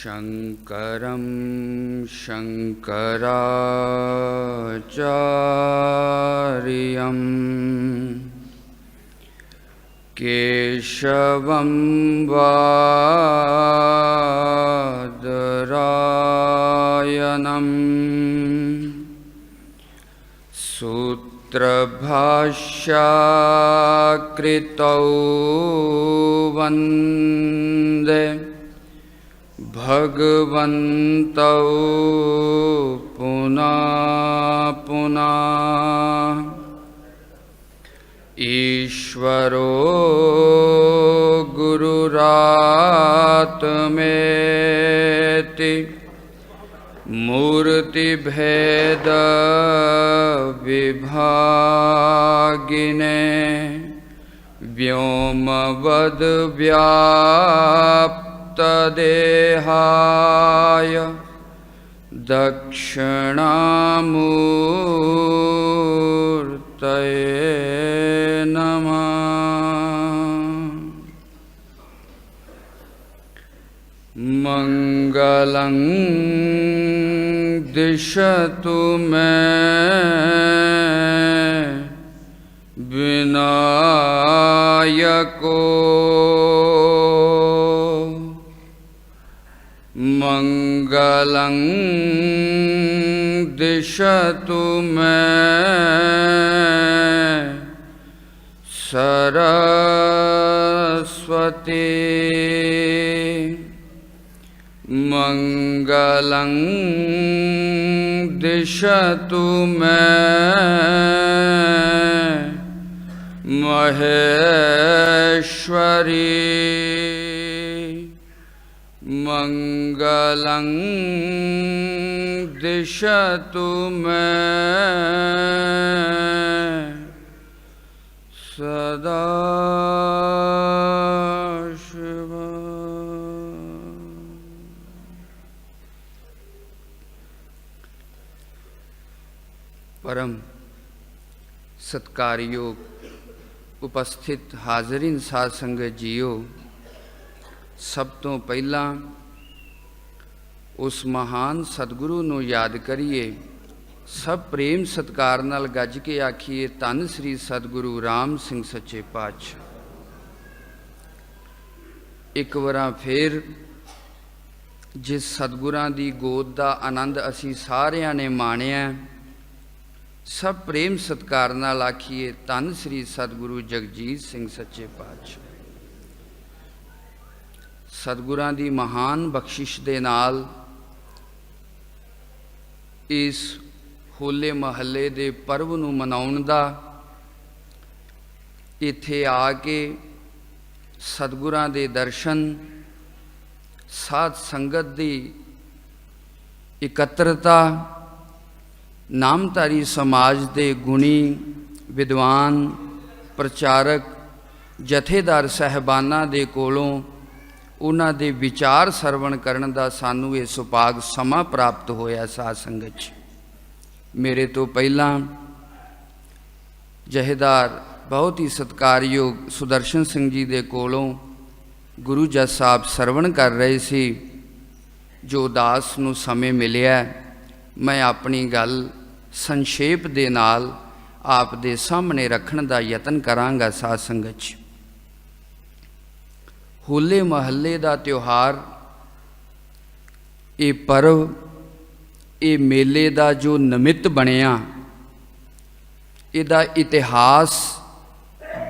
शङ्करं शङ्कराचार्यं केशवं बादरायणं सूत्रभाष्यकृतौ वन्दे भगवन्तौ पुनः पुनः। ईश्वरो गुरुरात्मेति मूर्तिभेद विभागिने व्योमवद् व्याप्तदेहाय दक्षिणामूर्तये नमः। मंगलं दिशतु मे विनायको मंगलं दिशतु मे सरस्वती मंगलं दिशतु मे महेश्वरी मंगलं दिशतु मे सदाशिव। परम सत्कारयोग उपस्थित हाजरीन साध संगत जीओ, सब तो पहला उस महान सतगुरु नूं याद करिए। सब प्रेम सत्कार नाल गज के आखिए धन श्री सतगुरु राम सिंह सच्चे पातशाह। एक बार फिर जिस सतगुरां दी गोद दा आनंद असी सारियां ने माणिया, सब प्रेम सत्कार नाल आखिए धन श्री सतगुरु जगजीत सिंह सच्चे पातशाह। सतगुरां दी महान बख्शिश दे नाल इस होले महल्ले दे पर्व नूं मनाउण दा, इत्थे आके सतगुरां दे दर्शन, साध संगत दी इकत्रता, नामधारी समाज दे गुणी विद्वान प्रचारक जथेदार साहबाना दे कोलों उन्हां दे विचार सरवण करन दा सानू ये सुभाग समा प्राप्त होया। साध संगत जी, मेरे तो पहला जहेदार बहुत ही सत्कारयोग सुदर्शन सिंह जी दे कोलों गुरु जस साहब सरवण कर रहे सी। जो दास नूं समय मिलिया, मैं अपनी गल संक्षेप दे नाल आप दे सामने रखण दा यतन करांगा। साध संगत जी, होले महल्ले दा त्योहार, ये पर्व, ये मेले दा जो निमित्त बनिया, इहदा इतिहास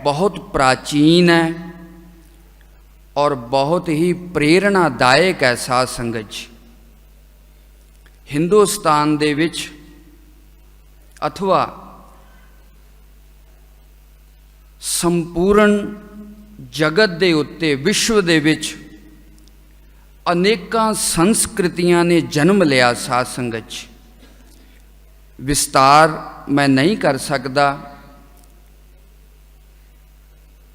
बहुत प्राचीन है और बहुत ही प्रेरणादायक है। साध संगत जी, हिंदुस्तान दे विच अथवा संपूर्ण जगत दे उत्ते विश्व दे विच अनेकां संस्कृतियां ने जन्म लिया। साध संगत जी, विस्तार मैं नहीं कर सकता।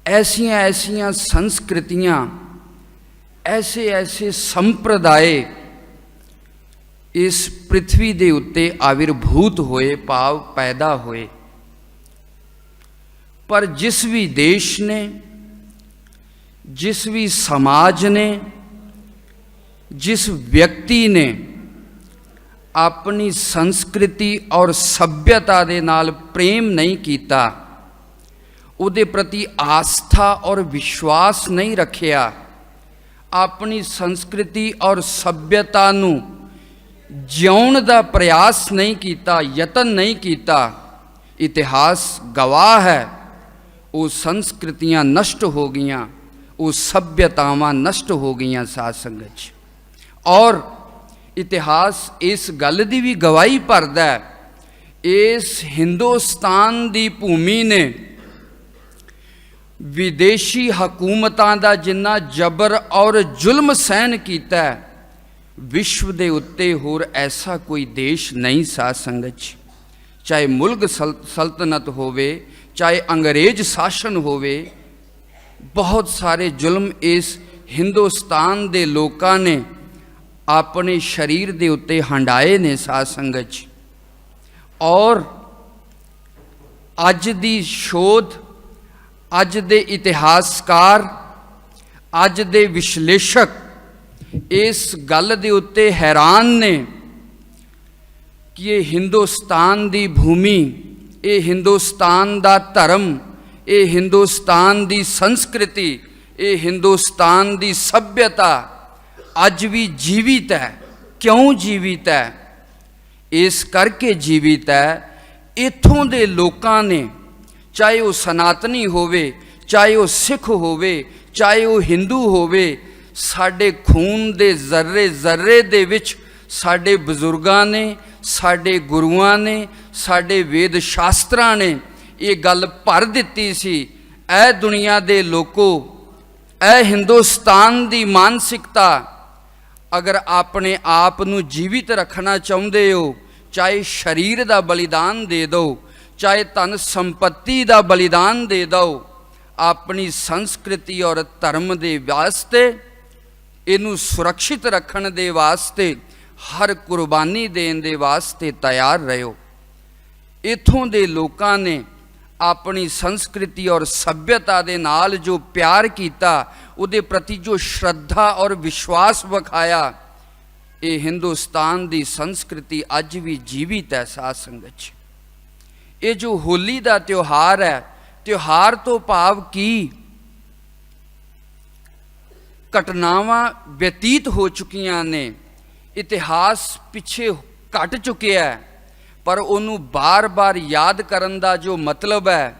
ऐसियां ऐसियां संस्कृतियां, ऐसे ऐसे संप्रदाय इस पृथ्वी दे उत्ते आविर्भूत होए, भाव पैदा होए। पर जिस भी देश ने, जिस भी समाज ने, जिस व्यक्ति ने अपनी संस्कृति और सभ्यता दे नाल प्रेम नहीं कीता, उहदे प्रति आस्था और विश्वास नहीं रखिया, अपनी संस्कृति और सभ्यता नूं जिउण दा प्रयास नहीं कीता, यतन नहीं कीता, इतिहास गवाह है वो संस्कृतियां नष्ट हो गईयां, वो सभ्यतावां नष्ट हो गईयां साध संगत जी। और इतिहास इस गल दी भी गवाही भरदा है, इस हिंदुस्तान दी भूमि ने विदेशी हकूमतां दा जिन्ना जबर और जुल्म सहन कीता है, विश्व दे उत्ते होर ऐसा कोई देश नहीं साध संगत जी। चाहे मुल्क सल्तनत होवे, चाहे अंग्रेज शासन होवे, बहुत सारे जुल्म इस हिंदुस्तान दे लोकां ने अपने शरीर दे उत्ते हंडाए ने साध संगत जी। और अज दी शोध, अज दे इतिहासकार, अज दे विश्लेषक इस गल दे उत्ते हैरान ने कि ये हिंदुस्तान दी भूमि, ये हिंदुस्तान दा धर्म, ये हिंदुस्तान दी संस्कृति, ये हिंदुस्तान दी सभ्यता अज भी जीवित है। क्यों जीवित है? इस करके जीवित है, इत्थों दे लोकां ने, चाहे वो सनातनी होवे, चाहे वो सिख होवे, चाहे वो हिंदू होवे, साडे खून दे जर्रे जर्रे दे विच साडे बजुर्गां ने, साडे गुरुआं ने, साडे वेद शास्त्रां ने ये गल भर दित्ती सी, ऐ दुनिया दे लोको, ऐ हिंदुस्तान दी मानसिकता, अगर अपने आप नूं जीवित रखना चाहुंदे हो, चाहे शरीर दा बलिदान दे दो, चाहे धन संपत्ति दा बलिदान दे दो, अपनी संस्कृति और धर्म दे वास्ते, इनू सुरक्षित रखने दे वास्ते, हर कुर्बानी देने दे वास्ते तैयार रहो। इत्थों दे लोकां ने अपनी संस्कृति और सभ्यता दे नाल जो प्यार किया, उहदे प्रति जो श्रद्धा और विश्वास विखाया, ये हिंदुस्तान दी संस्कृति अज भी जीवित है साध संगत जी। ये जो होली दा त्योहार है, त्योहार तो भाव की घटनावां व्यतीत हो चुकियां ने, इतिहास पिछे घट चुकिया है, पर उन्होंने बार बार याद करन दा जो मतलब है,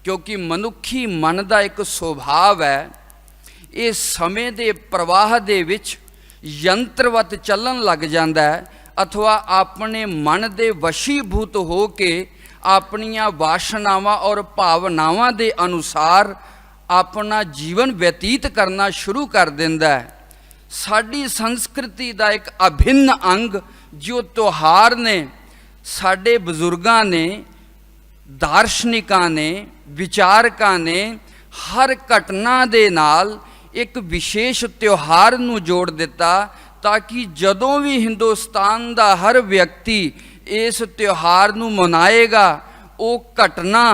क्योंकि मनुखी मन का एक सुभाव है, ये समय दे प्रवाह दे विच यंत्रवत चलन लग जाता है, अथवा अपने मन दे वशीभूत हो के अपनिया वासनावां और भावनावां दे अनुसार अपना जीवन व्यतीत करना शुरू कर दिंदा है। साडी संस्कृति का एक अभिन्न अंग जो त्यौहार ने, साडे बजुर्गां ने, दार्शनिकां ने, विचारकां ने हर घटना दे नाल एक विशेष त्यौहार नूं जोड़ दिता, ताकि जदों भी हिंदुस्तान का हर व्यक्ति इस त्यौहार नूं मनाएगा, वो घटना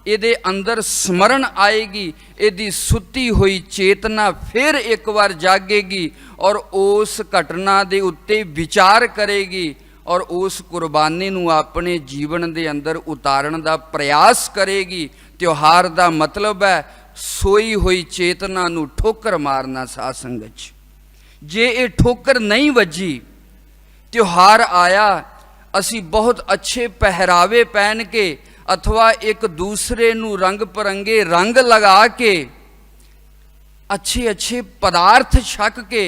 ਇਹਦੇ अंदर स्मरण आएगी, ਇਹਦੀ सुती हुई चेतना फिर एक बार जागेगी और उस घटना दे उत्ते विचार करेगी और उस कुर्बानी नूं अपने जीवन दे अंदर उतारन दा प्रयास करेगी। त्यौहार दा मतलब है सोई हुई चेतना नूं ठोकर मारना साध संगत जी। जे ये ठोकर नहीं वजी, त्यौहार आया, असी बहुत अच्छे पहरावे पहन के अथवा एक दूसरे नू रंग परंगे रंग लगा के, अच्छे अच्छे पदार्थ छक के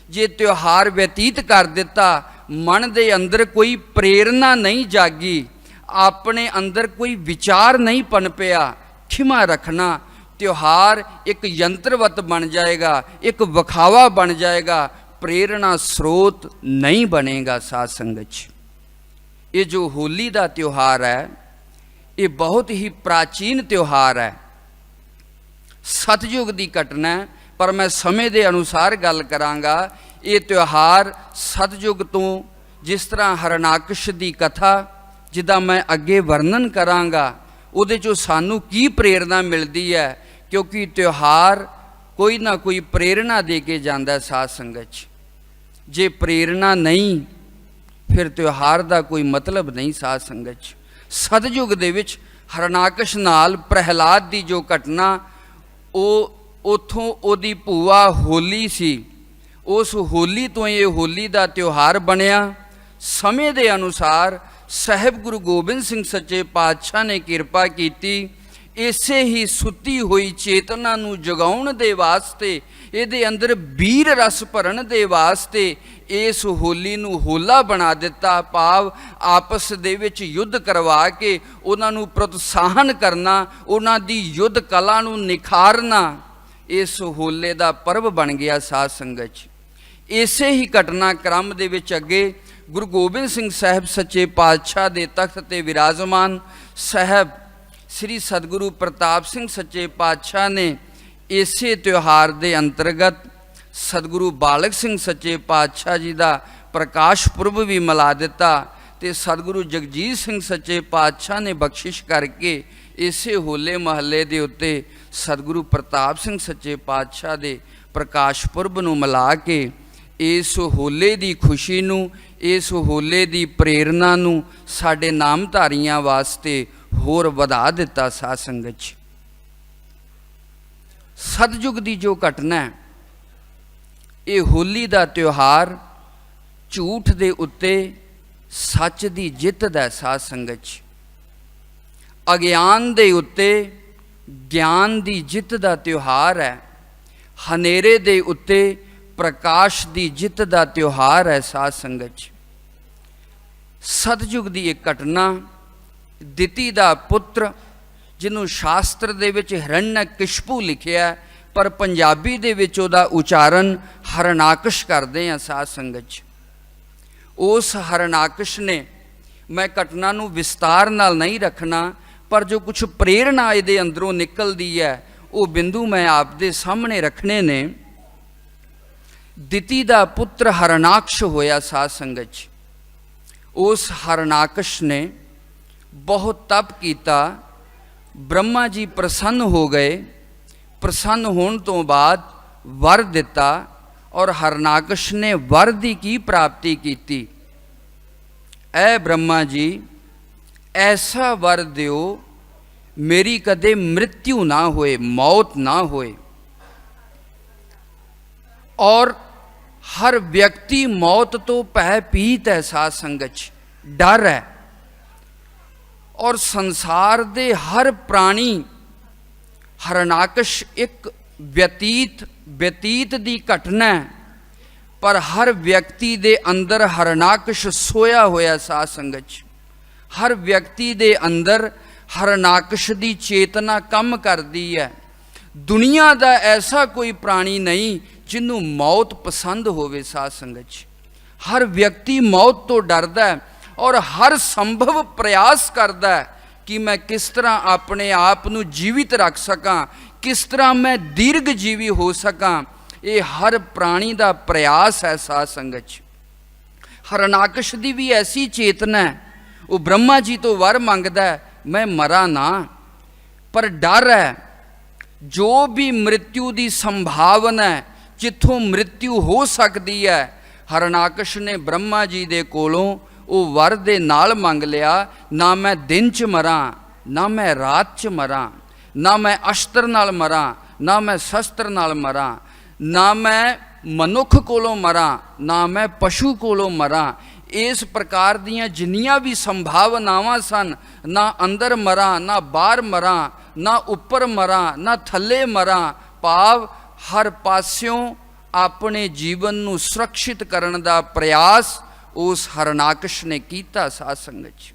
जे त्यौहार व्यतीत कर दिता, मन दे अंदर कोई प्रेरणा नहीं जागी, अपने अंदर कोई विचार नहीं पनपिया, खिमा रखना, त्यौहार एक यंत्रवत बन जाएगा, एक वखावा बन जाएगा, प्रेरणा स्रोत नहीं बनेगा साध संगत जी। ये जो होली का त्यौहार है, ये बहुत ही प्राचीन त्यौहार है, सतयुग की घटना है, पर मैं समय के अनुसार गल करांगा। ये त्यौहार सतयुग तो जिस तरह हरणाकश की कथा जिदा मैं अगे वर्णन करांगा, उहदे चों सानू की प्रेरणा मिलती है, क्योंकि त्यौहार कोई ना कोई प्रेरणा दे के जाता है साध संगत जी। जे प्रेरणा नहीं फिर त्यौहार का कोई मतलब नहीं। साध संगत च सतयुग दे विच हरनाकश नाल प्रहलाद की जो घटना उथों ओदी भूआ होली सी, उस होली तो ये होली का त्यौहार बनया। समय के अनुसार साहिब गुरु गोबिंद सिंह सच्चे पातशाह ने किरपा की, इसे ही सुती हुई चेतना नूं जगाउण दे वास्ते, इहदे अंदर वीर रस भरन दे वास्ते इस होली नूं होला बना दिता। भाव आपस दे विच युद्ध करवा के उन्हां नूं प्रोत्साहन करना, उन्हां दी युद्ध कला नूं निखारना, इस होले दा पर्व बन गया। साध संगत च इसे ही घटनाक्रम दे विच अगे गुरु गोबिंद सिंह साहिब सच्चे पातशाह दे तख्त ते विराजमान साहिब श्री सतगुरु प्रताप सिंह सच्चे पातशाह ने इसे त्यौहार के अंतर्गत सतगुरु बालक सिंह सच्चे पातशाह जी का प्रकाश पुरब भी मिला दिता। तो सतगुरु जगजीत सिंह सच्चे पातशाह ने बख्शिश करके इसे होले महल्ले के उत्ते सतगुरु प्रताप सिंह सच्चे पातशाह के प्रकाश पुरब नूं मिला के इस होले की खुशी नूं, इस होले की प्रेरणा नूं साडे नामधारियां वास्ते होर वधा दिता। साध संगत च सतयुग की जो घटना है, ये होली का त्यौहार झूठ के उत्ते सच की जित दा। साध संगत च अज्ञान के उत्ते ज्ञान की जित का त्यौहार है, हनेरे के उत्ते प्रकाश की जित का त्यौहार है। साध संगत च सतयुग की एक घटना, दिति का पुत्र जिन्हों शास्त्र दे विच हिरण्यकशिपु लिखिया, पर पंजाबी दे विच उहदा उचारण हरनाकश करते हैं। साध संगत च उस हरनाकश ने, मैं घटना नूं विस्तार नाल नहीं रखना, पर जो कुछ प्रेरणा इहदे अंदरों निकलती है वो बिंदु मैं आप दे सामने रखने ने। दिति का पुत्र हरनाकश होया। साध संगत च उस हरनाकश ने बहुत तप किया, ब्रह्मा जी प्रसन्न हो गए। प्रसन्न होने तो बाद वर दिता, और हरनाकश ने वर की की प्राप्ति की, ऐ ब्रह्मा जी ऐसा वर दियो मेरी कदे मृत्यु ना होए, मौत ना होए। और हर व्यक्ति मौत तो भय पीत है। साध संगत च डर है, और संसार दे हर प्राणी हरनाकश एक व्यतीत दी घटना है, पर हर व्यक्ति दे अंदर हरनाकश सोया होया। साध संगत च हर व्यक्ति दे अंदर हरनाकश दी चेतना कम करती है। दुनिया का ऐसा कोई प्राणी नहीं जिन्हों मौत पसंद होवे। साध संगत च हर व्यक्ति मौत तो डरदा है, और हर संभव प्रयास करता है कि मैं किस तरह अपने आप नूं जीवित रख सकां, किस तरह मैं दीर्घ जीवी हो सकां। ये हर प्राणी का प्रयास है। साध संगत च हरनाकश की भी ऐसी चेतना है, वो ब्रह्मा जी तो वर मंगदा है मैं मरा ना, पर डर है जो भी मृत्यु की संभावना है, जिथों मृत्यु हो सकती है। हरनाकश ने ब्रह्मा जी दे कोलों वो वर दे नाल मंग लिया, ना मैं दिन च मरा, ना मैं रात च मरा, ना मैं अस्त्र नाल मरा, ना मैं शस्त्र नाल मरा, ना मैं मनुख कोलों मरा, ना मैं पशु कोलों मरा। इस प्रकार दियां जिन्नियां भी संभावनावां सन, ना अंदर मरा, ना बाहर मरा, ना उपर मरा, ना थले मरा। भाव हर पास्यों अपने जीवन नूं सुरक्षित करने का प्रयास उस हरनाकश ने कीता। साध संगत च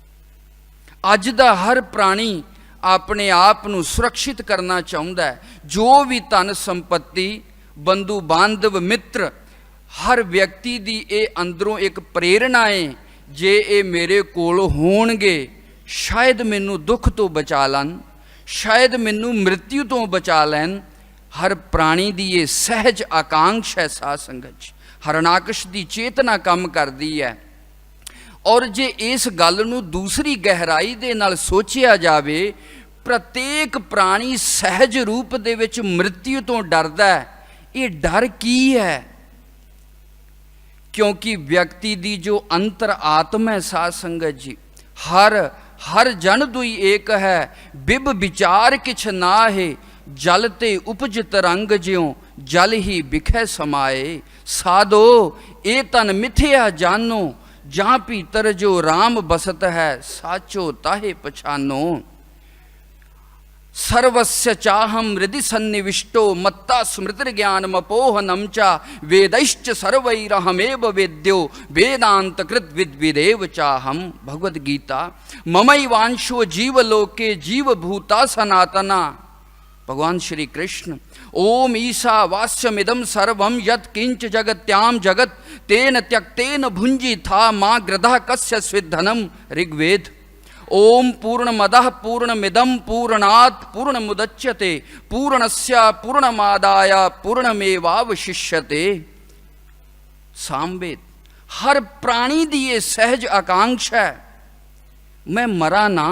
अज दा हर प्राणी अपने आप नूं सुरक्षित करना चाहुंदा है। जो भी धन संपत्ति, बंधु बांधव, मित्र, हर व्यक्ति दी ए अंदरों एक प्रेरणा है, जे ए मेरे कोल होणगे शायद मैनू दुख तो बचा लैन, शायद मैनू मृत्यु तो बचा लैन। हर प्राणी की ये सहज आकांक्ष है। साध संगत च हरनाकश की चेतना कम करती है। और जे इस गल नूं दूसरी गहराई दे नाल सोचिया जावे, प्रत्येक प्राणी सहज रूप दे विच मृत्यु तो डरदा है। ये डर की है? क्योंकि व्यक्ति दी जो अंतर आत्मा है साध संगत जी, हर जन दुई एक है, बिब विचार किछ नाहे, जल ते उपज तरंग ज्यों जल ही बिखै समाए। साधो ए तन मिथ्या जानो, जहाँ भीतर जो राम बसत है, साचो ताहे पछानो। सर्वस्य चाहम हृदि सन्निविष्टो, मत्ता स्मृतिर्ज्ञानमपोहनं च, वेदैश्च सर्वैरहमेव वेद्यो, वेदांत कृत विद्विदेव चाहम। भगवद गीता। ममैवांशो जीवलोके जीवभूता सनातना। भगवान श्री कृष्ण। ओम ईशा वास्यमिदं सर्वं यत् किंच जगत्याम जगत, तेन त्यक्तेन भुंजी था माँ ग्रधा कस्य स्विद्धनम। ऋग्वेद। ओम पूर्णमदः पूर्णमिदं पूर्णात् पूर्णमुदच्यते, पूर्णस्य पूर्णमादाय पूर्णमेवावशिष्यते। सामवेद। हर प्राणी दी ये सहज आकांक्षा है, मैं मरा ना।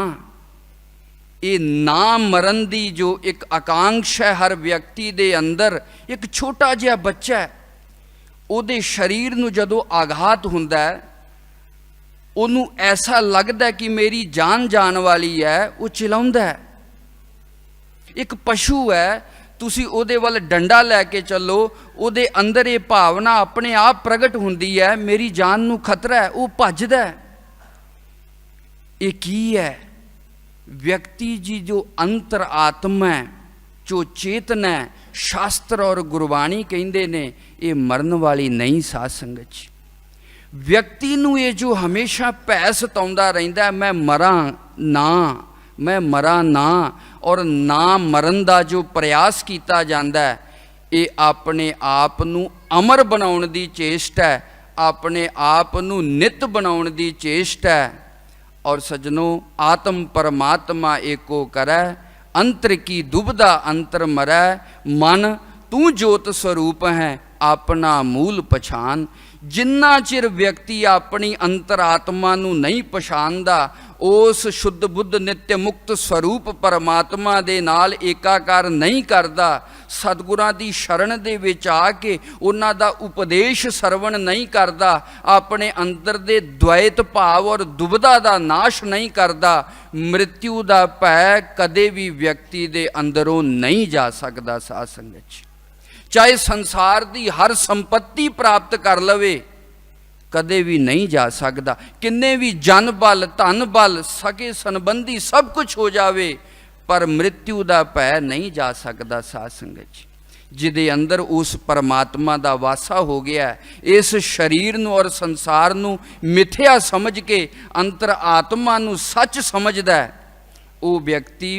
ये ना मरन दी जो एक आकांक्षा है हर व्यक्ति दे अंदर। एक छोटा जिहा बच्चा है, ਉਹਦੇ शरीर ਨੂੰ ਜਦੋਂ आघात ਹੁੰਦਾ है, ਉਹਨੂੰ ऐसा लगता कि मेरी जान जान वाली है, वो चिल्लाਉਂਦਾ है। एक पशु है, ਤੁਸੀਂ ਉਹਦੇ ਵੱਲ ਡੰਡਾ ਲੈ ਕੇ ਚੱਲੋ, ਉਹਦੇ ਅੰਦਰ ਇਹ ਭਾਵਨਾ ਆਪਣੇ ਆਪ ਪ੍ਰਗਟ ਹੁੰਦੀ ਹੈ, ਮੇਰੀ ਜਾਨ ਨੂੰ ਖਤਰਾ ਹੈ, ਉਹ ਭੱਜਦਾ ਹੈ। ਇਹ ਕੀ ਹੈ? व्यक्ति जी जो अंतर आत्मा है, जो चेतन है, शास्त्र और गुरबाणी कहते ने ये मरण वाली नहीं। साध संगत जी, व्यक्ति नूं ये जो हमेशा भै सताउंदा रहिंदा है, मैं मरा ना, मैं मरा ना, और ना मरण का जो प्रयास किया जाता है, ये अपने आप नूं अमर बनाउण दी चेष्टा है, अपने आप नूं नित बनाउण दी चेष्टा है। और सजनों, आत्म परमात्मा एको करै, अंतर की दुबदा अंतर मरै, मन तू जोत स्वरूप है, अपना मूल पछान। जिन्ना चिर व्यक्ति अपनी अंतर आत्मा नूं नहीं पछाणदा, उस शुद्ध बुद्ध नित्य मुक्त स्वरूप परमात्मा दे नाल एकाकार नहीं करदा, सतगुरां दी शरण दे विच आके उन्हां दा उपदेश सरवण नहीं करदा, अपने अंदर दे द्वैत भाव और दुबदा दा नाश नहीं करदा, मृत्यु दा भय कदे भी व्यक्ति दे अंदरों नहीं जा सकदा। साध संगत, चाहे संसार दी हर संपत्ति प्राप्त कर लवे, कदे भी नहीं जा सकता। किन्ने भी जन बल धन बल सके संबंधी सब कुछ हो जावे, पर मृत्यु का भय नहीं जा सकता। साध संगत जी, जिदे अंदर उस परमात्मा का वासा हो गया, इस शरीर नूं और संसार नूं मिथ्या समझ के अंतर आत्मा नूं सच समझदा है, वो व्यक्ति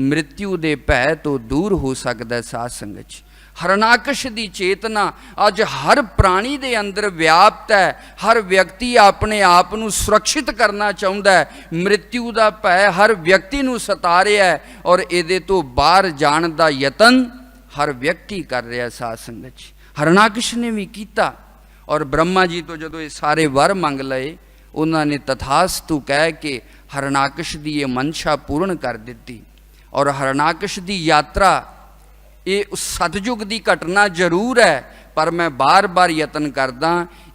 मृत्यु के भय तो दूर हो सकता है। साध संगत जी, हरणाकश की चेतना अज हर प्राणी के अंदर व्याप्त है। हर व्यक्ति अपने आप को सुरक्षित करना चाहता है, मृत्यु का भय हर व्यक्ति को सता रहा है, और ये तो बाहर जाने का यतन हर व्यक्ति कर रहा है। साध संगत जी, हरणाकश ने भी किया, और ब्रह्मा जी तो जो ये सारे वर मंग लए, उन्होंने तथास्तु कह के हरणाकश की ये मंशा पूर्ण कर दी। और हरणाकश की यात्रा ये सतयुग की घटना जरूर है, पर मैं बार बार यतन करदा,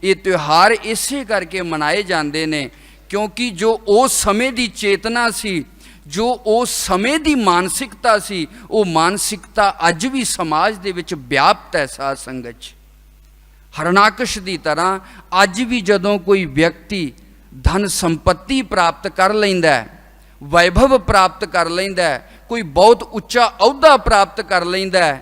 ये त्यौहार इसे करके मनाए जाते हैं क्योंकि जो उस समय की चेतना सी, जो उस समय की मानसिकता सी, वो मानसिकता अज भी समाज दे विच व्याप्त है। साध संगत, हरणाकश की तरह अज भी जदों कोई व्यक्ति धन संपत्ति प्राप्त कर लैंदा है, वैभव प्राप्त कर लैंदा है, कोई बहुत उच्चा अहुदा प्राप्त कर लैंदा है,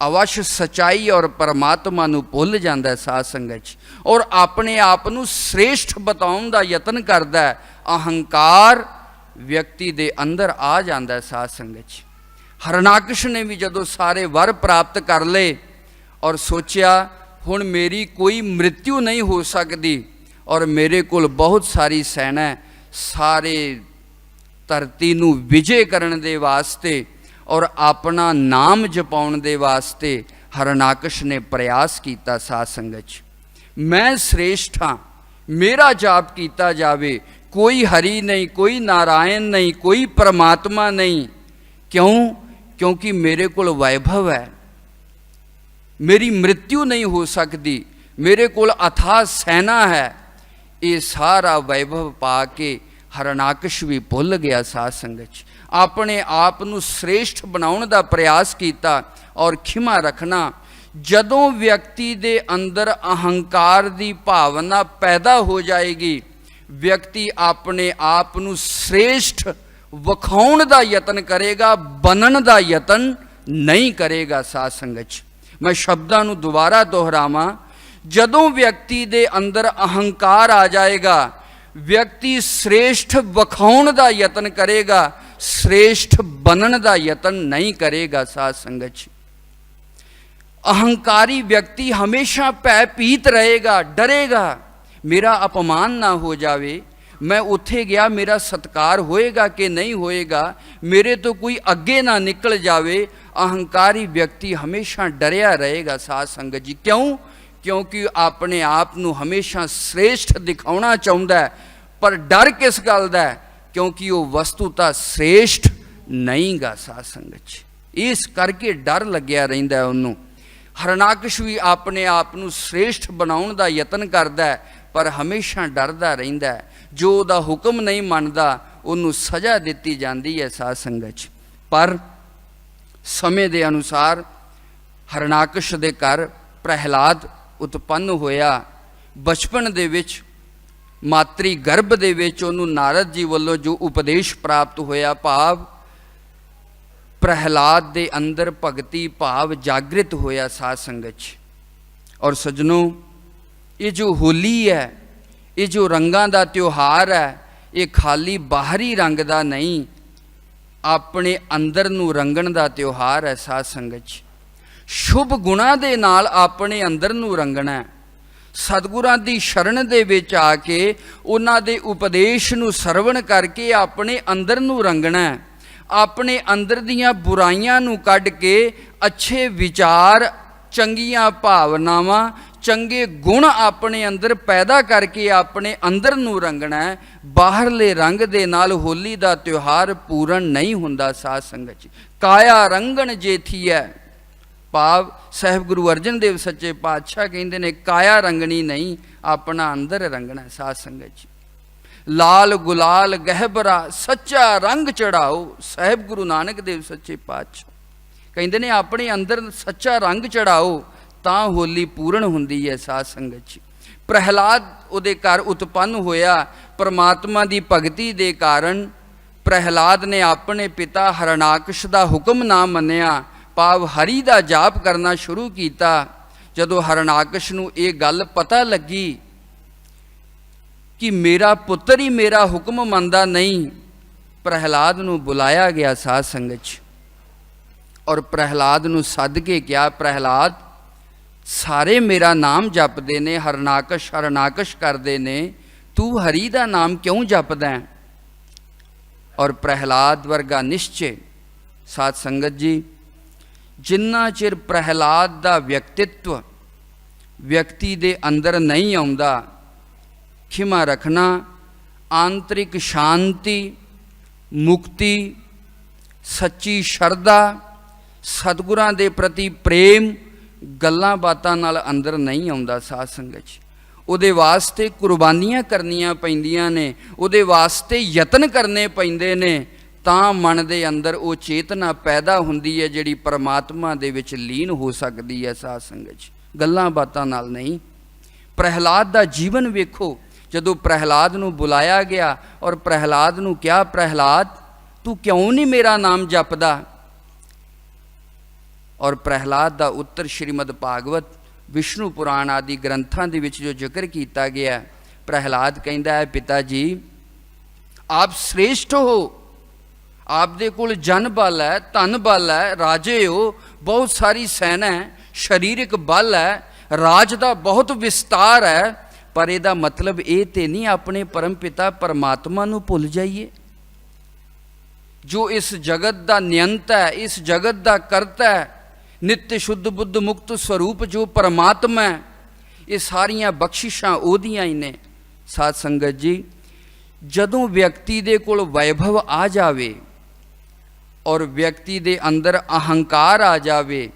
अवश्य सच्चाई और परमात्मा नूं भुल जांदा है। साध संगत, और अपने आप नूं श्रेष्ठ बताउण दा यतन करदा है। अहंकार व्यक्ति दे अंदर आ जांदा है। साध संगत, हरणाकश ने भी जदों सारे वर प्राप्त कर ले और सोचा हुण मेरी कोई मृत्यु नहीं हो सकती, और मेरे कोल बहुत सारी सेना है, सारे धरती नूं विजय करने दे वास्ते और अपना नाम जपाउण दे वास्ते हरणाकश ने प्रयास किया। साध संगत, मैं श्रेष्ठ हाँ, मेरा जाप किया जावे, कोई हरि नहीं, कोई नारायण नहीं, कोई परमात्मा नहीं। क्यों? क्योंकि मेरे कोल वैभव है, मेरी मृत्यु नहीं हो सकती, मेरे कोल अथाह सैना है, ये सारा वैभव पा के हरणाकश भी भुल गया साध संगत च। अपने आप नूं श्रेष्ठ बनाउण दा प्रयास कीता और खिमा रखना। जदों व्यक्ति दे अंदर अहंकार दी भावना पैदा हो जाएगी, व्यक्ति अपने आप नूं श्रेष्ठ विखाउण दा यतन करेगा, बनन दा यतन नहीं करेगा। साध संगत च मैं शब्दां नूं दोबारा दोहरावां, जदों व्यक्ति दे अंदर अहंकार आ जाएगा, व्यक्ति श्रेष्ठ विखाउण दा यतन करेगा, श्रेष्ठ बनन दा यतन नहीं करेगा। साध संगत च अहंकारी व्यक्ति हमेशा भयभीत रहेगा, डरेगा, मेरा अपमान ना हो जावे, मैं उत्थे गया मेरा सत्कार होएगा कि नहीं होएगा, मेरे तो कोई अगे ना निकल जावे। अहंकारी व्यक्ति हमेशा डरिया रहेगा। साध संगत जी क्यों? क्योंकि अपने आप नूं हमेशा श्रेष्ठ दिखाउणा चाहुंदा है, पर डर किस गल दा है? क्योंकि वो वस्तुता श्रेष्ठ नहीं गा। साध संगत जी इस करके डर लग्या रहिंदा है उन्होंने। हरणाकश भी अपने आप नूं श्रेष्ठ बनाउण दा यतन करदा है, पर हमेशा डरदा रहिंदा है। जो उहदा हुक्म नहीं मनदा उहनूं सज़ा दित्ती जांदी है। साध संगत च पर समय दे अनुसार हरणाकश दे घर प्रहलाद उत्पन्न होया। बचपन दे विच मातरी गर्भ दे विच उहनूं नारद जी वल्लों जो उपदेश प्राप्त होया, भाव प्रहलाद दे अंदर भगती भाव जागृत होया। साध संगत च और सज्जनों, ये जो होली है, ये जो रंगां दा त्योहार है, ये खाली बाहरी रंग दा नहीं, अपने अंदर नूं रंगण दा त्योहार है। साध संगत च शुभ गुणां दे नाल अपने अंदर नूं रंगना है। सतगुरां दी शरण दे विच आके उन्हां दे उपदेश नूं सरवण करके अपने अंदर नूं रंगना है। अपने अंदर दियां बुराइयां नूं कढ के अच्छे विचार, चंगियां भावनावां, चंगे गुण अपने अंदर पैदा करके अपने अंदर नूं रंगना है। बाहरले रंग दे नाल होली दा त्योहार पूर्ण नहीं हुंदा। साध संगत जी काया रंगण जेथी है, भाव साहिब गुरु अर्जन देव सच्चे पातशाह कहते ने काया रंगनी नहीं, अपना अंदर रंगना। साध संगत जी लाल गुलाल गहबरा सच्चा रंग चढ़ाओ, साहिब गुरु नानक देव सच्चे पातशाह कहते ने अपने अंदर सच्चा रंग चढ़ाओ, तां होली पूर्ण हुंदी है। साध संगत जी प्रहलाद उहदे घर उत्पन्न होया। परमात्मा दी भगती दे कारण प्रहलाद ने अपने पिता हरणाकश दा हुक्म ना मन्निया, भाव हरि दा जाप करना शुरू किया। जदों हरणाकश नूं ये गल पता लगी कि मेरा पुत्र ही मेरा हुक्म मनदा नहीं, प्रहलाद नूं बुलाया गया। साध संगत च और प्रहलाद नूं सद के क्या, प्रहलाद सारे मेरा नाम जपदे ने, हरणाकश हरणाकश करदे ने, तू हरि दा नाम क्यों जपदा है? और प्रहलाद वर्गा निश्चय। साध संगत जी जिन्ना चिर प्रहलाद दा व्यक्तित्व व्यक्ति दे अंदर नहीं आउंदा, खिमा रखना, आंतरिक शांति, मुक्ति, सच्ची शरदा, सतगुरां दे प्रति प्रेम गल्लां बातां नाल अंदर नहीं आउंदा। साध संगत जी उहदे वास्ते कुर्बानियां करनियां पैंदियां ने, उहदे वास्ते यतन करने पैंदे ने, तां मन दे अंदर वो चेतना पैदा हुंदी है जिहड़ी परमात्मा दे विच लीन हो सकदी है। साध संगत जी गल्लां बातां नाल नहीं। प्रहलाद दा जीवन वेखो, जदों प्रहलाद नूं बुलाया गया और प्रहलाद नूं क्या, प्रहलाद तू क्यों नहीं मेरा नाम जपदा? और प्रहलाद दा उत्तर श्रीमद भागवत विष्णु पुराण आदि ग्रंथां दे विच जो जिक्र किया गया। प्रहलाद कहंदा है, पिता जी आप श्रेष्ठ हो, आप दे कोल जन बल है, धन बल है, राजे हो, बहुत सारी सेना है, शरीरिक बल है, राज दा बहुत विस्तार है, पर इहदा मतलब ये तो नहीं अपने परम पिता परमात्मा नूं भुल जाइए जो इस जगत दा नियंता है, इस जगत दा करता है, नित्य शुद्ध बुद्ध मुक्त स्वरूप जो परमात्मा है। ये सारियां बख्शिशां ओहदियां ही ने। साध संगत जी जदों व्यक्ति दे कोल वैभव आ जावे और व्यक्ति दे अंदर अहंकार आ जावे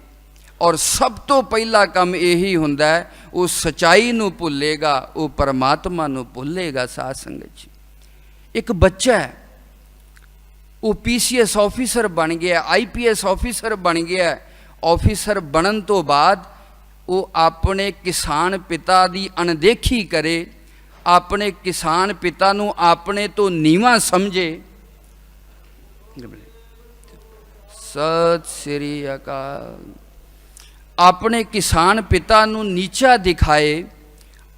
और सब तो पहला काम यही हुंदा है, वो सच्चाई नूं भुलेगा, वो परमात्मा नूं भुलेगा। साध संगत जी, एक बच्चा है, वो PCS ऑफिसर बन गया, IPS ऑफिसर बन गया। ऑफिसर बनन तो बाद वो अपने किसान पिता की अनदेखी करे, अपने किसान पिता नूं अपने तो नीवा समझे। सत श्री अकाल। अपने किसान पिता नूं नीचा दिखाए,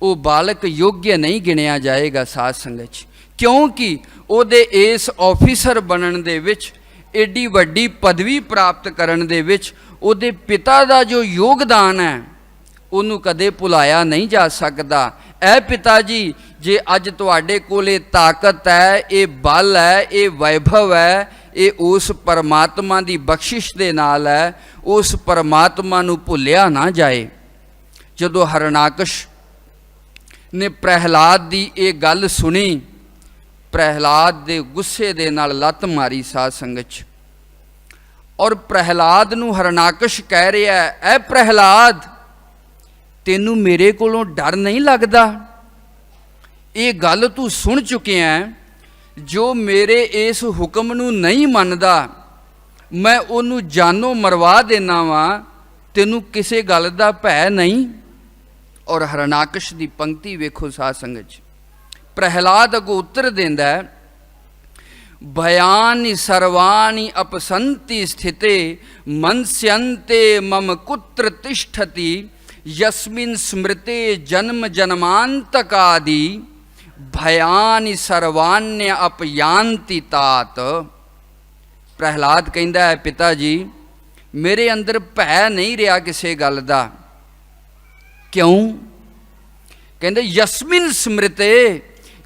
वो बालक योग्य नहीं गिणिया जाएगा। साध संगत जी, क्योंकि उहदे इस ऑफिसर बनन दे विच, एडी वड्डी पदवी प्राप्त करन दे विच उहदे पिता दा जो योगदान है उन्होंने कदे भुलाया नहीं जा सकता। ऐ पिता जी, जे अज तुहाडे कोले ताकत है, ये बल है, ये वैभव है, ये उस परमात्मा की बख्शिश दे नाल है, उस परमात्मा नूं भुलिया ना जाए। जदों हरणाकश ने प्रहलाद की ये गल सुनी, प्रहलाद दे गुस्से दे नाल लत मारी। साध संगत च, और प्रहलाद नूं हरणाकश कह रहा है, ऐ प्रहलाद, तेनू मेरे कोलों डर नहीं लगता? ये गल तू सुन चुके हैं, जो मेरे इस हुक्म नूं नहीं मनदा मैं उन्हूं जानो मरवा देना वा, तेनू किसे गल दा भै नहीं? और हरणाकश की पंक्ति वेखो साध संगत जी, प्रहलाद अगों उत्तर देंदा है, भयानि सर्वाणि अपसंति स्थिते मनस्यन्ते मम कुत्र तिष्ठति यस्मिन् स्मृते जन्म जन्मांतकादि भयानि सर्वाण्य अपयांति तात। प्रहलाद कहता है, पिता जी, मेरे अंदर भै नहीं रहा किसी गल दा। क्यों? कहते यस्मिन् स्मृते,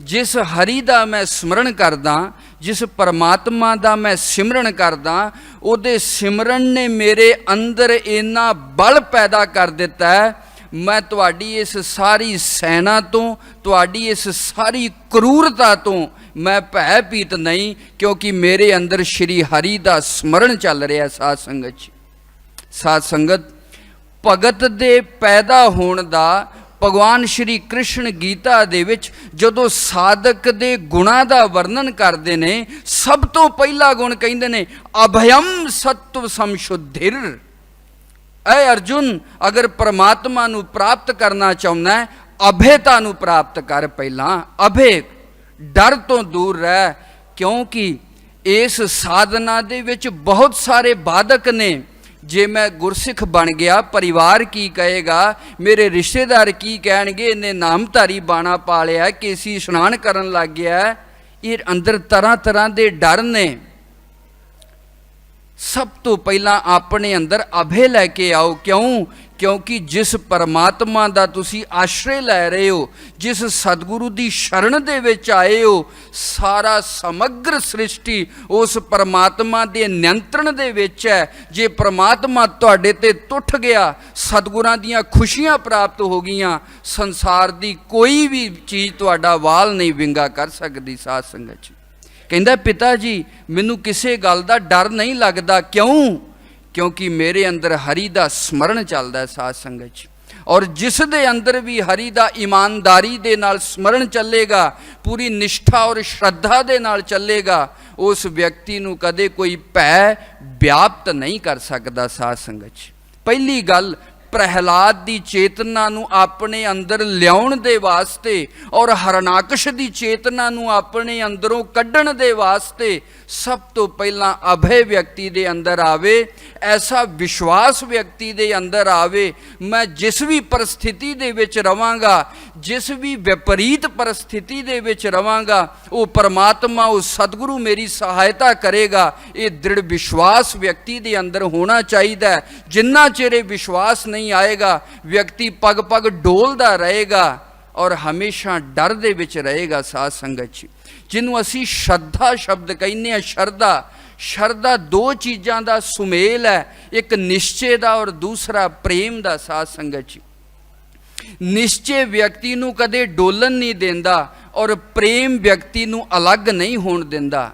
जिस हरि दा मैं स्मरण करदा, जिस परमात्मा दा मैं सिमरन करदा, उहदे सिमरन ने मेरे अंदर इन्ना बल पैदा कर दिता है, मैं तुहाडी इस सारी सैना तो, तुहाडी इस सारी क्रूरता तो मैं भयभीत नहीं, क्योंकि मेरे अंदर श्री हरि दा स्मरण चल रहा है। साध संगत जी, साध संगत, भगत दे पैदा होने दा भगवान श्री कृष्ण गीता दे विच जदों साधक दे गुणां दा वर्णन करते ने, सब तो पहला गुण कहते ने अभयम सत्व संशुद्धिर। ऐ अर्जुन, अगर परमात्मा नूं प्राप्त करना चाहुंदा है, अभयता नूं प्राप्त कर। पहला अभय, डर तो दूर रह, क्योंकि इस साधना दे विच बहुत सारे बाधक ने। जे मैं गुरसिख बन गया, परिवार की कहेगा, मेरे रिश्तेदार की कहेंगे, इन्हें नामधारी बाणा पा लिया, केसी इशनान करन लग गया। ये अंदर तरह तरह के डर ने। सब तो पहला अपने अंदर अभय लैके आओ। क्यों? क्योंकि जिस परमात्मा दा तुसी आश्रय लै रहे हो, जिस सतगुरु दी शरण दे विच आए हो, सारा समग्र सृष्टि उस परमात्मा दे नियंत्रण दे विच है। जे परमात्मा तुहाडे ते टुट गया, सतगुरां दियां खुशियां प्राप्त हो गईयां, संसार दी कोई भी चीज़ तुहाडा वाल नहीं विंगा कर सकदी। साध संगत जी, कहंदा पिता जी, मैनू किसी गल दा डर नहीं लगदा। क्यों? क्योंकि मेरे अंदर हरि दा स्मरण चलदा है। साध संगत जी, और जिस दे अंदर भी हरि दा ईमानदारी दे नाल स्मरण चलेगा, पूरी निष्ठा और श्रद्धा दे नाल चलेगा, उस व्यक्ति नूं कदे कोई भय व्याप्त नहीं कर सकता। साध संगत जी, पहली गल, प्रहलाद की चेतना नूं अपने अंदर लियाउण दे वास्ते और हरणाकश की चेतना नूं अपने अंदरों कड्ढण दे वास्ते सब तो पहला अभय व्यक्ति दे अंदर आवे, ऐसा विश्वास व्यक्ति दे अंदर आवे, मैं जिस भी परिस्थिति दे विच रवांगा, जिस भी विपरीत परिस्थिति दे विच रवांगा, वो परमात्मा, वो सतगुरु मेरी सहायता करेगा। ये दृढ़ विश्वास व्यक्ति दे अंदर होना चाहिए। जिन्ना चेरे विश्वास नहीं आएगा, व्यक्ति पग पग डोलदा रहेगा और हमेशा डर दे विच रहेगा। साध संगत जी, जिन्हों असी श्रद्धा शब्द कहने हैं, श्रद्धा, श्रद्धा दो चीज़ों का सुमेल है, एक निश्चय का और दूसरा प्रेम का। साध संगत जी, निश्चय व्यक्ति नूं कदे डोलन नहीं देंदा और प्रेम व्यक्ति नूं अलग नहीं होण देंदा।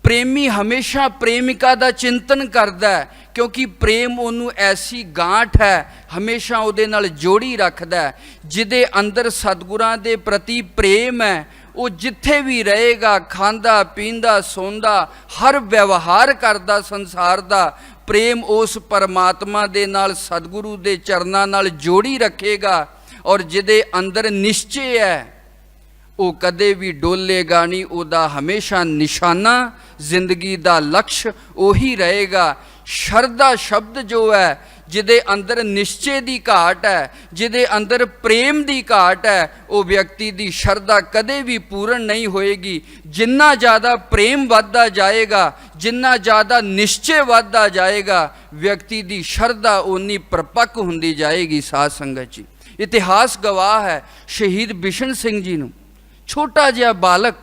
ਪ੍ਰੇਮੀ ਹਮੇਸ਼ਾ ਪ੍ਰੇਮਿਕਾ ਦਾ ਚਿੰਤਨ ਕਰਦਾ ਹੈ, ਕਿਉਂਕਿ ਪ੍ਰੇਮ ਉਹਨੂੰ ਐਸੀ ਗਾਂਠ ਹੈ, ਹਮੇਸ਼ਾ ਉਹਦੇ ਨਾਲ ਜੋੜੀ ਰੱਖਦਾ ਹੈ। ਜਿਹਦੇ ਅੰਦਰ ਸਤਿਗੁਰਾਂ ਦੇ ਪ੍ਰਤੀ ਪ੍ਰੇਮ ਹੈ, ਉਹ ਜਿੱਥੇ ਵੀ ਰਹੇਗਾ, ਖਾਂਦਾ ਪੀਂਦਾ ਸੌਂਦਾ, ਹਰ ਵਿਵਹਾਰ ਕਰਦਾ ਸੰਸਾਰ ਦਾ ਪ੍ਰੇਮ ਉਸ ਪਰਮਾਤਮਾ ਦੇ ਨਾਲ, ਸਤਿਗੁਰੂ ਦੇ ਚਰਨਾਂ ਨਾਲ ਜੋੜੀ ਰੱਖੇਗਾ। ਔਰ ਜਿਹਦੇ ਅੰਦਰ ਨਿਸ਼ਚੇ ਹੈ, ਉਹ ਕਦੇ ਵੀ ਡੋਲੇਗਾ ਨਹੀਂ, ਉਹਦਾ ਹਮੇਸ਼ਾ ਨਿਸ਼ਾਨਾ, ਜ਼ਿੰਦਗੀ ਦਾ ਲਕਸ਼ ਉਹੀ ਰਹੇਗਾ। ਸ਼ਰਧਾ ਸ਼ਬਦ ਜੋ ਹੈ, ਜਿਹਦੇ ਅੰਦਰ ਨਿਸ਼ਚੇ ਦੀ ਘਾਟ ਹੈ, ਜਿਹਦੇ ਅੰਦਰ ਪ੍ਰੇਮ ਦੀ ਘਾਟ ਹੈ, ਉਹ ਵਿਅਕਤੀ ਦੀ ਸ਼ਰਧਾ ਕਦੇ ਵੀ ਪੂਰਨ ਨਹੀਂ ਹੋਏਗੀ। ਜਿੰਨਾ ਜ਼ਿਆਦਾ ਪ੍ਰੇਮ ਵੱਧਦਾ ਜਾਏਗਾ, ਜਿੰਨਾ ਜ਼ਿਆਦਾ ਨਿਸ਼ਚੇ ਵੱਧਦਾ ਜਾਏਗਾ, ਵਿਅਕਤੀ ਦੀ ਸ਼ਰਧਾ ਉਨੀ ਪਰਪੱਕ ਹੁੰਦੀ ਜਾਏਗੀ। ਸਾਧ ਸੰਗਤ ਜੀ, ਇਤਿਹਾਸ ਗਵਾਹ ਹੈ, ਸ਼ਹੀਦ ਬਿਸ਼ਨ ਸਿੰਘ ਜੀ ਨੂੰ ਛੋਟਾ ਜਿਹਾ ਬਾਲਕ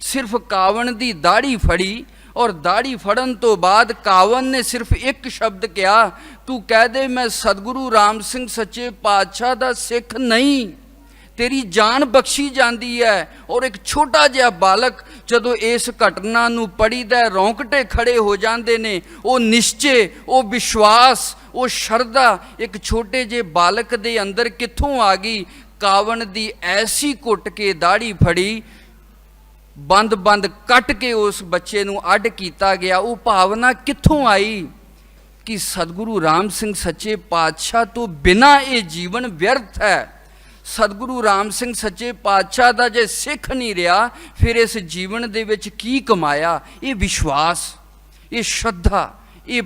ਸਿਰਫ ਕਾਵਣ ਦੀ ਦਾੜੀ ਫੜੀ, ਔਰ ਦਾੜੀ ਫੜਨ ਤੋਂ ਬਾਅਦ ਕਾਵਣ ਨੇ ਸਿਰਫ ਇੱਕ ਸ਼ਬਦ ਕਿਹਾ, ਤੂੰ ਕਹਿ ਦੇ ਮੈਂ ਸਤਿਗੁਰੂ ਰਾਮ ਸਿੰਘ ਸੱਚੇ ਪਾਤਸ਼ਾਹ ਦਾ ਸਿੱਖ ਨਹੀਂ, ਤੇਰੀ ਜਾਨ ਬਖਸ਼ੀ ਜਾਂਦੀ ਹੈ। ਔਰ ਇੱਕ ਛੋਟਾ ਜਿਹਾ ਬਾਲਕ ਜਦੋਂ ਇਸ ਘਟਨਾ ਨੂੰ ਪੜ੍ਹੀਦਾ, ਰੌਂਕਟੇ ਖੜੇ ਹੋ ਜਾਂਦੇ ਨੇ। ਉਹ ਨਿਸ਼ਚੇ, ਉਹ ਵਿਸ਼ਵਾਸ, ਉਹ ਸ਼ਰਧਾ ਇੱਕ ਛੋਟੇ ਜਿਹੇ ਬਾਲਕ ਦੇ ਅੰਦਰ ਕਿੱਥੋਂ ਆ ਗਈ? ਕਾਵਣ ਦੀ ਐਸੀ ਕੁੱਟ ਕੇ ਦਾੜੀ ਫੜੀ, ਬੰਦ ਕੱਟ ਕੇ ਉਸ ਬੱਚੇ ਨੂੰ ਅੱਡ ਕੀਤਾ ਗਿਆ। ਉਹ ਭਾਵਨਾ ਕਿੱਥੋਂ ਆਈ ਕਿ ਸਤਿਗੁਰੂ ਰਾਮ ਸਿੰਘ ਸੱਚੇ ਪਾਤਸ਼ਾਹ ਤੋਂ ਬਿਨਾਂ ਇਹ ਜੀਵਨ ਵਿਅਰਥ ਹੈ। ਸਤਿਗੁਰੂ ਰਾਮ ਸਿੰਘ ਸੱਚੇ ਪਾਤਸ਼ਾਹ ਦਾ ਜੇ ਸਿੱਖ ਨਹੀਂ ਰਿਹਾ, ਫਿਰ ਇਸ ਜੀਵਨ ਦੇ ਵਿੱਚ ਕੀ ਕਮਾਇਆ? ਇਹ ਵਿਸ਼ਵਾਸ, ਇਹ ਸ਼ਰਧਾ, ਇਹ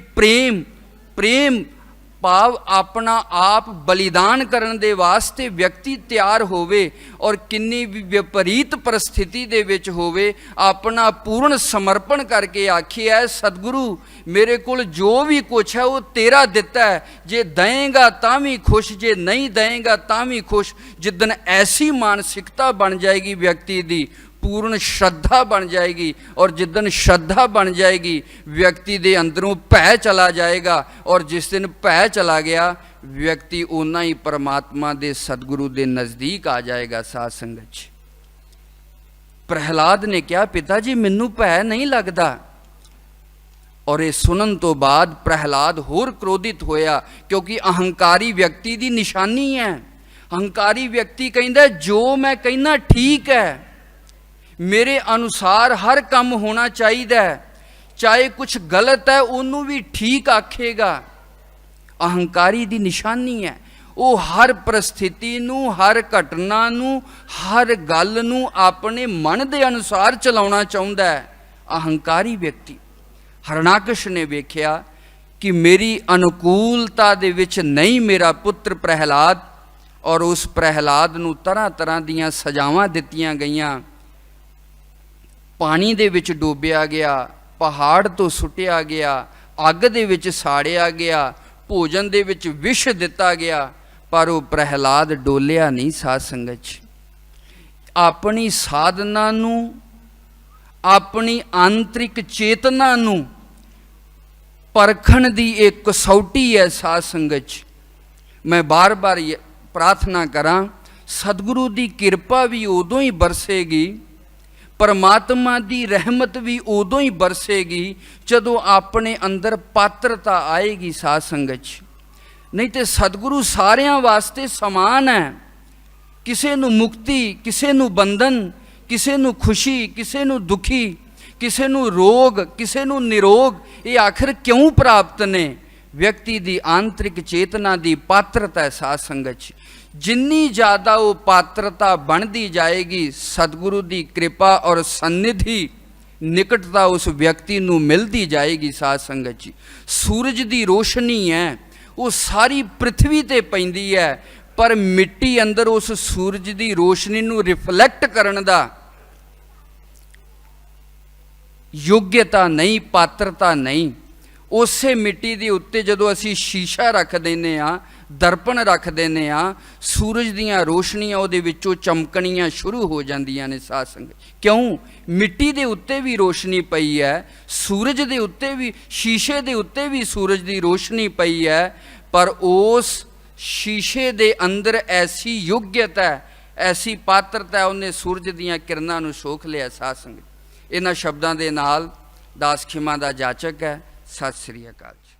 ਪ੍ਰੇਮ ਭਾਵ ਆਪਣਾ ਆਪ ਬਲੀਦਾਨ ਕਰਨ ਦੇ ਵਾਸਤੇ ਵਿਅਕਤੀ ਤਿਆਰ ਹੋਵੇ, ਔਰ ਕਿੰਨੀ ਵੀ ਵਿਪਰੀਤ ਪਰਿਸਥਿਤੀ ਦੇ ਵਿੱਚ ਹੋਵੇ, ਆਪਣਾ ਪੂਰਨ ਸਮਰਪਣ ਕਰਕੇ ਆਖੀਏ, ਸਤਿਗੁਰੂ ਮੇਰੇ ਕੋਲ ਜੋ ਵੀ ਕੁਛ ਹੈ ਉਹ ਤੇਰਾ ਦਿੱਤਾ ਹੈ, ਜੇ ਦੇਂਗਾ ਤਾਂ ਵੀ ਖੁਸ਼, ਜੇ ਨਹੀਂ ਦੇਂਗਾ ਤਾਂ ਵੀ ਖੁਸ਼। ਜਿੱਦਣ ਐਸੀ ਮਾਨਸਿਕਤਾ ਬਣ ਜਾਏਗੀ ਵਿਅਕਤੀ ਦੀ, ਪੂਰਨ ਸ਼ਰਧਾ ਬਣ ਜਾਏਗੀ, ਔਰ ਜਿੱਦਣ ਸ਼ਰਧਾ ਬਣ ਜਾਏਗੀ ਵਿਅਕਤੀ ਦੇ ਅੰਦਰੋਂ ਭੈ ਚਲਾ ਜਾਏਗਾ, ਔਰ ਜਿਸ ਦਿਨ ਭੈ ਚਲਾ ਗਿਆ ਵਿਅਕਤੀ ਓਨਾ ਹੀ ਪਰਮਾਤਮਾ ਦੇ ਸਤਿਗੁਰੂ ਦੇ ਨਜ਼ਦੀਕ ਆ ਜਾਏਗਾ। ਸਾਧ ਸੰਗਤ ਜੀ, ਪ੍ਰਹਿਲਾਦ ਨੇ ਕਿਹਾ, ਪਿਤਾ ਜੀ ਮੈਨੂੰ ਭੈ ਨਹੀਂ ਲੱਗਦਾ। ਔਰ ਇਹ ਸੁਣਨ ਤੋਂ ਬਾਅਦ ਪ੍ਰਹਿਲਾਦ ਹੋਰ ਕ੍ਰੋਧਿਤ ਹੋਇਆ, ਕਿਉਂਕਿ ਅਹੰਕਾਰੀ ਵਿਅਕਤੀ ਦੀ ਨਿਸ਼ਾਨੀ ਹੈ। ਅਹੰਕਾਰੀ ਵਿਅਕਤੀ ਕਹਿੰਦਾ ਜੋ ਮੈਂ ਕਹਿੰਦਾ ਠੀਕ ਹੈ, ਮੇਰੇ ਅਨੁਸਾਰ ਹਰ ਕੰਮ ਹੋਣਾ ਚਾਹੀਦਾ ਹੈ, ਚਾਹੇ ਕੁਛ ਗਲਤ ਹੈ ਉਹਨੂੰ ਵੀ ਠੀਕ ਆਖੇਗਾ। ਅਹੰਕਾਰੀ ਦੀ ਨਿਸ਼ਾਨੀ ਹੈ, ਉਹ ਹਰ ਪਰਿਸਥਿਤੀ ਨੂੰ, ਹਰ ਘਟਨਾ ਨੂੰ, ਹਰ ਗੱਲ ਨੂੰ ਆਪਣੇ ਮਨ ਦੇ ਅਨੁਸਾਰ ਚਲਾਉਣਾ ਚਾਹੁੰਦਾ ਹੈ। ਅਹੰਕਾਰੀ ਵਿਅਕਤੀ। ਹਰਨਾਕਸ਼ ਨੇ ਵੇਖਿਆ ਕਿ ਮੇਰੀ ਅਨੁਕੂਲਤਾ ਦੇ ਵਿੱਚ ਨਹੀਂ ਮੇਰਾ ਪੁੱਤਰ ਪ੍ਰਹਿਲਾਦ, ਔਰ ਉਸ ਪ੍ਰਹਿਲਾਦ ਨੂੰ ਤਰ੍ਹਾਂ ਤਰ੍ਹਾਂ ਦੀਆਂ ਸਜ਼ਾਵਾਂ ਦਿੱਤੀਆਂ ਗਈਆਂ। ਪਾਣੀ ਦੇ ਵਿੱਚ ਡੋਬਿਆ ਗਿਆ, ਪਹਾੜ ਤੋਂ ਸੁੱਟਿਆ ਗਿਆ, ਅੱਗ ਦੇ ਵਿੱਚ ਸਾੜਿਆ ਗਿਆ, ਭੋਜਨ ਦੇ ਵਿੱਚ ਵਿਸ਼ ਦਿੱਤਾ ਗਿਆ, ਪਰ ਉਹ ਪ੍ਰਹਿਲਾਦ ਡੋਲਿਆ ਨਹੀਂ। ਸਾਧ ਸੰਗਤ ਜੀ, ਆਪਣੀ ਸਾਧਨਾ ਨੂੰ, ਆਪਣੀ ਆਂਤਰਿਕ ਚੇਤਨਾ ਨੂੰ ਪਰਖਣ ਦੀ ਇੱਕ ਕਸੌਟੀ ਹੈ। ਸਾਧ ਸੰਗਤ ਜੀ, ਮੈਂ ਬਾਰ-ਬਾਰ ਪ੍ਰਾਰਥਨਾ ਕਰਾਂ, ਸਤਿਗੁਰੂ ਦੀ ਕਿਰਪਾ ਵੀ ਉਦੋਂ ਹੀ ਬਰਸੇਗੀ, ਪਰਮਾਤਮਾ ਦੀ ਰਹਿਮਤ ਵੀ ਉਦੋਂ ਹੀ ਬਰਸੇਗੀ ਜਦੋਂ ਆਪਣੇ ਅੰਦਰ ਪਾਤਰਤਾ ਆਏਗੀ। ਸਾਧ ਸੰਗਤ ਜੀ, ਨਹੀਂ ਤੇ ਸਤਿਗੁਰੂ ਸਾਰਿਆਂ ਵਾਸਤੇ ਸਮਾਨ ਹੈ। ਕਿਸੇ ਨੂੰ ਮੁਕਤੀ, ਕਿਸੇ ਨੂੰ ਬੰਧਨ, ਕਿਸੇ ਨੂੰ ਖੁਸ਼ੀ, ਕਿਸੇ ਨੂੰ ਦੁਖੀ, ਕਿਸੇ ਨੂੰ ਰੋਗ, ਕਿਸੇ ਨੂੰ ਨਿਰੋਗ। ਇਹ ਆਖਰ ਕਿਉਂ ਪ੍ਰਾਪਤ ਨੇ? ਵਿਅਕਤੀ ਦੀ ਆਂਤਰਿਕ ਚੇਤਨਾ ਦੀ ਪਾਤਰਤਾ ਹੈ। ਸਾਧ ਸੰਗਤ ਜੀ, ਜਿੰਨੀ ਜ਼ਿਆਦਾ ਉਹ ਪਾਤਰਤਾ ਬਣਦੀ ਜਾਏਗੀ, ਸਤਿਗੁਰੂ ਦੀ ਕਿਰਪਾ ਔਰ ਸੰਨਿਧੀ ਨਿਕਟਤਾ ਉਸ ਵਿਅਕਤੀ ਨੂੰ ਮਿਲਦੀ ਜਾਏਗੀ। ਸਾਧ ਸੰਗਤ ਜੀ, ਸੂਰਜ ਦੀ ਰੋਸ਼ਨੀ ਹੈ, ਉਹ ਸਾਰੀ ਪ੍ਰਿਥਵੀ ਤੇ ਪੈਂਦੀ ਹੈ, ਪਰ ਮਿੱਟੀ ਅੰਦਰ ਉਸ ਸੂਰਜ ਦੀ ਰੋਸ਼ਨੀ ਨੂੰ ਰਿਫਲੈਕਟ ਕਰਨ ਦਾ ਯੋਗਤਾ ਨਹੀਂ, ਪਾਤਰਤਾ ਨਹੀਂ। ਉਸੇ ਮਿੱਟੀ ਦੇ ਉੱਤੇ ਜਦੋਂ ਅਸੀਂ ਸ਼ੀਸ਼ਾ ਰੱਖ ਦਿੰਦੇ ਹਾਂ, ਦਰਪਣ ਰੱਖ ਦਿੰਦੇ ਹਾਂ, ਸੂਰਜ ਦੀਆਂ ਰੋਸ਼ਨੀਆਂ ਉਹਦੇ ਵਿੱਚੋਂ ਚਮਕਣੀਆਂ ਸ਼ੁਰੂ ਹੋ ਜਾਂਦੀਆਂ ਨੇ। ਸਾਧ ਸੰਗਤ, ਕਿਉਂ? ਮਿੱਟੀ ਦੇ ਉੱਤੇ ਵੀ ਰੋਸ਼ਨੀ ਪਈ ਹੈ, ਸੂਰਜ ਦੇ ਉੱਤੇ ਵੀ, ਸ਼ੀਸ਼ੇ ਦੇ ਉੱਤੇ ਵੀ ਸੂਰਜ ਦੀ ਰੋਸ਼ਨੀ ਪਈ ਹੈ, ਪਰ ਉਸ ਸ਼ੀਸ਼ੇ ਦੇ ਅੰਦਰ ਐਸੀ ਯੋਗਤਾ, ਐਸੀ ਪਾਤਰਤਾ, ਉਹਨੇ ਸੂਰਜ ਦੀਆਂ ਕਿਰਨਾਂ ਨੂੰ ਸੋਖ ਲਿਆ। ਸਾਧ ਸੰਗਤ, ਇਹਨਾਂ ਸ਼ਬਦਾਂ ਦੇ ਨਾਲ ਦਾਸ ਖਿਮਾ ਦਾ ਜਾਚਕ ਹੈ। ਸਤਿ ਸ੍ਰੀ ਅਕਾਲ ਜੀ।